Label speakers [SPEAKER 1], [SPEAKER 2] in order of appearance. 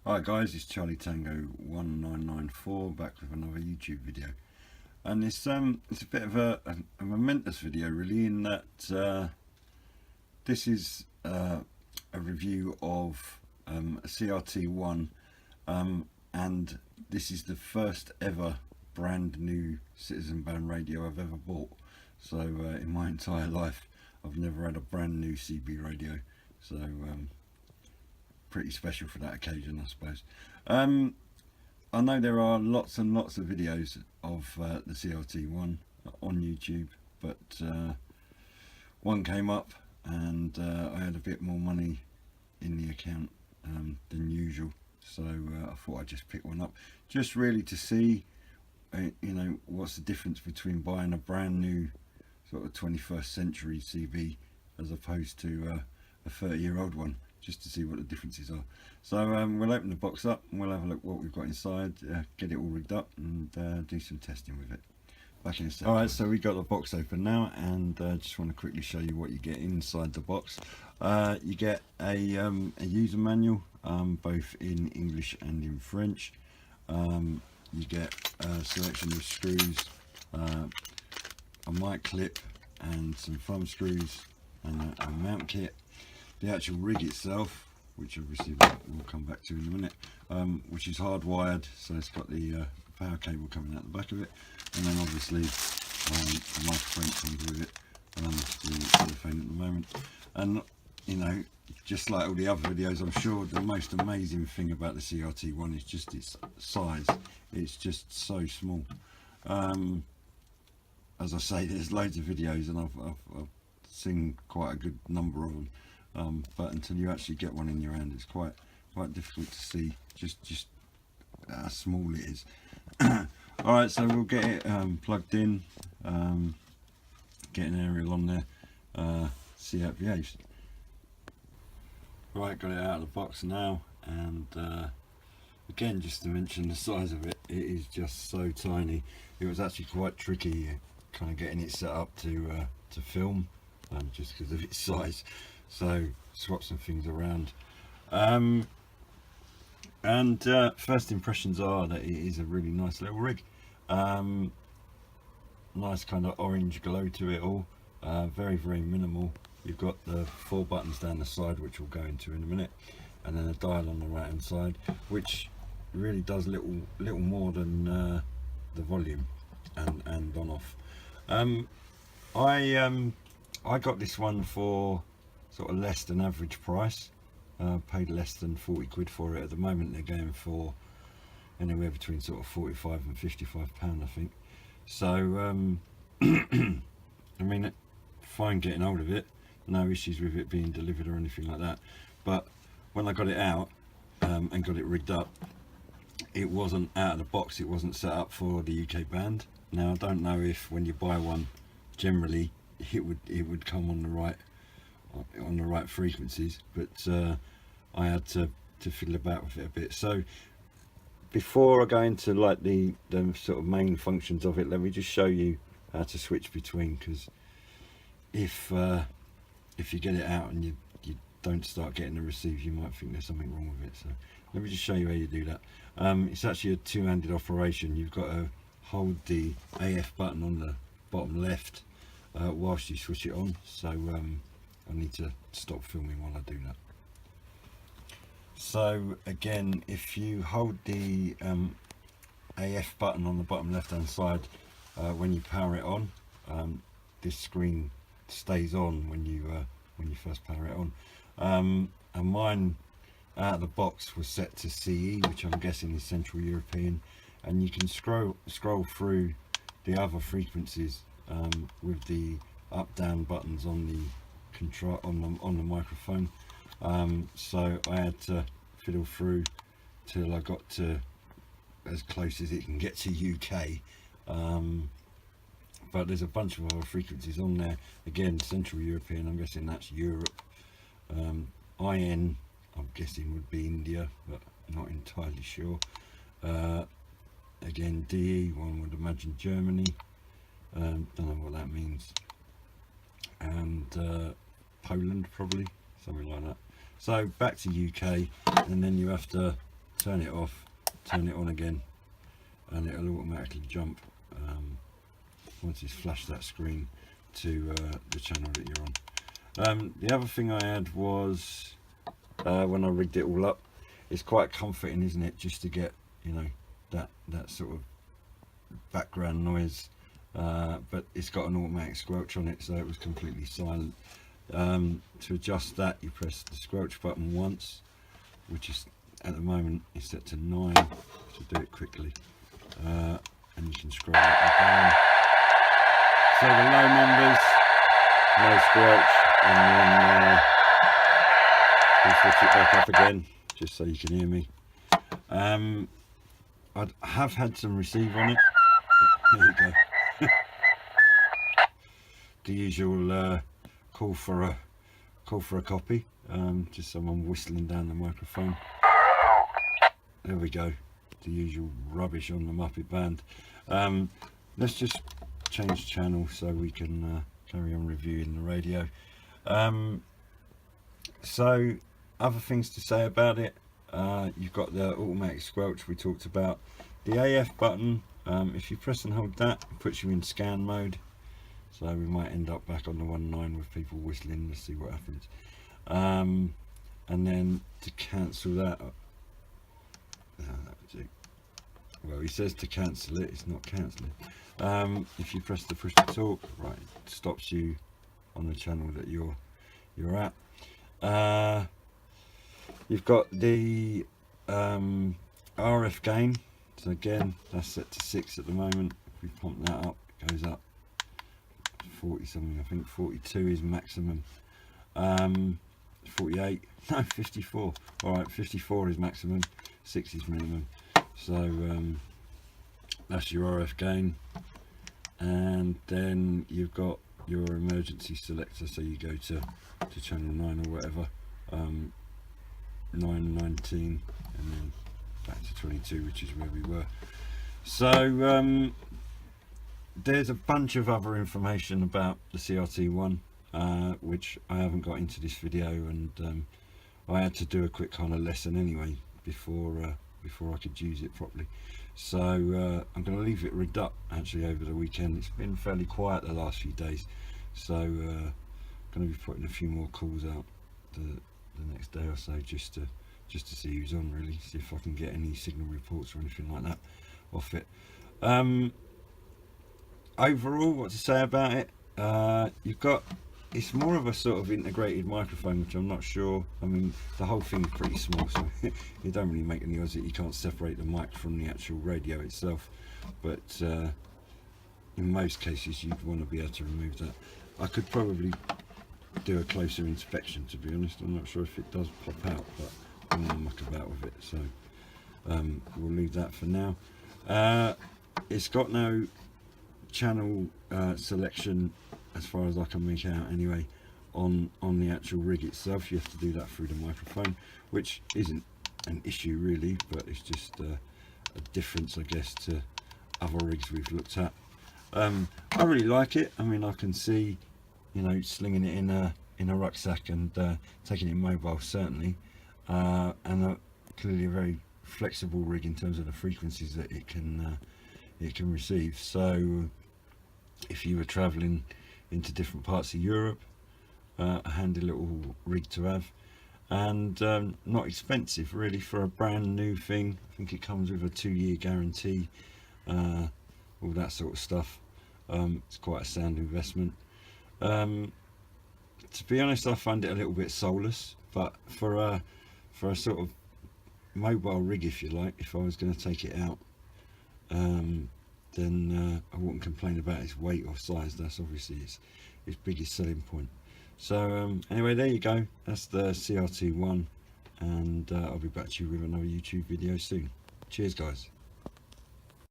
[SPEAKER 1] Hi guys, it's Charlie Tango 1994 back with another YouTube video, and it's a bit of a momentous video really, in that this is a review of a CRT One, and this is the first ever brand new citizen band radio I've ever bought. So in my entire life I've never had a brand new CB radio, so pretty special for that occasion, I suppose. I know there are lots and lots of videos of the CRT One on YouTube, but one came up and I had a bit more money in the account than usual, so I thought I'd just pick one up, just really to see what's the difference between buying a brand new sort of 21st century CB as opposed to a 30-year-old one, just to see what the differences are. So we'll open the box up and we'll have a look what we've got inside, get it all rigged up, and do some testing with it. Back in a second. Alright, so we got the box open now, and just want to quickly show you what you get inside the box. You get a user manual, both in English and in French. You get a selection of screws, a mic clip and some thumb screws, and a mount kit. The actual rig itself, which obviously we'll come back to in a minute, which is hardwired, so it's got the power cable coming out the back of it, and then obviously the microphone comes with it, the telephone at the moment. And just like all the other videos, I'm sure the most amazing thing about the CRT One is just its size. It's just so small. As I say, there's loads of videos, and I've seen quite a good number of them. But until you actually get one in your hand, it's quite difficult to see just how small it is. Alright, so we'll get it plugged in, get an aerial on there, see how it behaves. Right, got it out of the box now, and again, just to mention the size of it, it is just so tiny. It was actually quite tricky kind of getting it set up to film, just because of its size. So swap some things around, and first impressions are that it is a really nice little rig. Nice kind of orange glow to it all, very minimal. You've got the 4 buttons down the side, which we'll go into in a minute, and then a dial on the right hand side, which really does little more than the volume and on off. I got this one for sort of less than average price, paid less than 40 quid for it. At the moment they're going for anywhere between sort of 45 and 55 pound, I think. So I mean, fine getting hold of it, no issues with it being delivered or anything like that. But when I got it out and got it rigged up, it wasn't out of the box, it wasn't set up for the UK band. Now I don't know if when you buy one generally it would come on the right frequencies, but I had to fiddle about with it a bit. So before I go into like the sort of main functions of it, let me just show you how to switch between, because if you get it out and you don't start getting the receive, you might think there's something wrong with it. So let me just show you how you do that. It's actually a two-handed operation. You've got to hold the AF button on the bottom left whilst you switch it on. So I need to stop filming while I do that. So again, if you hold the AF button on the bottom left hand side when you power it on, this screen stays on when you first power it on, and mine out of the box was set to CE, which I'm guessing is Central European, and you can scroll through the other frequencies with the up down buttons on the control on the microphone. So I had to fiddle through till I got to as close as it can get to UK, but there's a bunch of other frequencies on there. Again, Central European, I'm guessing that's Europe. IN, I'm guessing would be India, but not entirely sure. Again, DE, one would imagine Germany, don't know what that means, and Poland probably, something like that. So back to UK, and then you have to turn it off, turn it on again, and it'll automatically jump once it's flashed that screen to the channel that you're on. The other thing I had was when I rigged it all up, it's quite comforting, isn't it, just to get, you know, that sort of background noise, but it's got an automatic squelch on it, so it was completely silent. To adjust that, you press the squelch button once, which is at the moment is set to 9, to do it quickly, and you can scroll up and down. So the low numbers, no squelch, and then we'll switch it back up again just so you can hear me. I have had some receive on it. Here we go. The usual call for a copy. Just someone whistling down the microphone. There we go. The usual rubbish on the Muppet Band. Let's just change channel so we can carry on reviewing the radio. So other things to say about it, you've got the automatic squelch we talked about. The AF button, if you press and hold that, it puts you in scan mode, so we might end up back on the 1.9 with people whistling. Let's see what happens. And then to cancel that, well, he says to cancel it, it's not cancelling. If you press the push to talk, right, it stops you on the channel that you're at. You've got the RF gain, so again that's set to 6 at the moment. If we pump that up, it goes up 40 something, I think 42 is maximum. 48, no, 54. Alright, 54 is maximum, 6 is minimum. So that's your RF gain, and then you've got your emergency selector, so you go to channel 9 or whatever, 9, 19, and then back to 22, which is where we were. So there's a bunch of other information about the CRT One, which I haven't got into this video, and I had to do a quick kind of lesson anyway before I could use it properly. So I'm going to leave it rigged up actually over the weekend. It's been fairly quiet the last few days, so going to be putting a few more calls out the next day or so, just to see who's on, really, see if I can get any signal reports or anything like that off it. Overall, what to say about it, you've got, it's more of a sort of integrated microphone, which I'm not sure, I mean the whole thing is pretty small, so you don't really make any odds that you can't separate the mic from the actual radio itself, but in most cases you'd want to be able to remove that. I could probably do a closer inspection, to be honest. I'm not sure if it does pop out, but I'm going to muck about with it, so we'll leave that for now. It's got no channel selection as far as I can make out anyway on the actual rig itself. You have to do that through the microphone, which isn't an issue really, but it's just a difference, I guess, to other rigs we've looked at. I really like it. I mean, I can see, you know, slinging it in a rucksack and taking it mobile, certainly, and clearly a very flexible rig in terms of the frequencies that it can receive. So if you were traveling into different parts of Europe, a handy little rig to have, and not expensive really for a brand new thing. I think it comes with a 2-year guarantee, all that sort of stuff. It's quite a sound investment. To be honest, I find it a little bit soulless, but for a sort of mobile rig, if you like, if I was going to take it out, then I wouldn't complain about its weight or size. That's obviously its biggest selling point. So anyway, there you go, that's the CRT One, and I'll be back to you with another YouTube video soon. Cheers guys.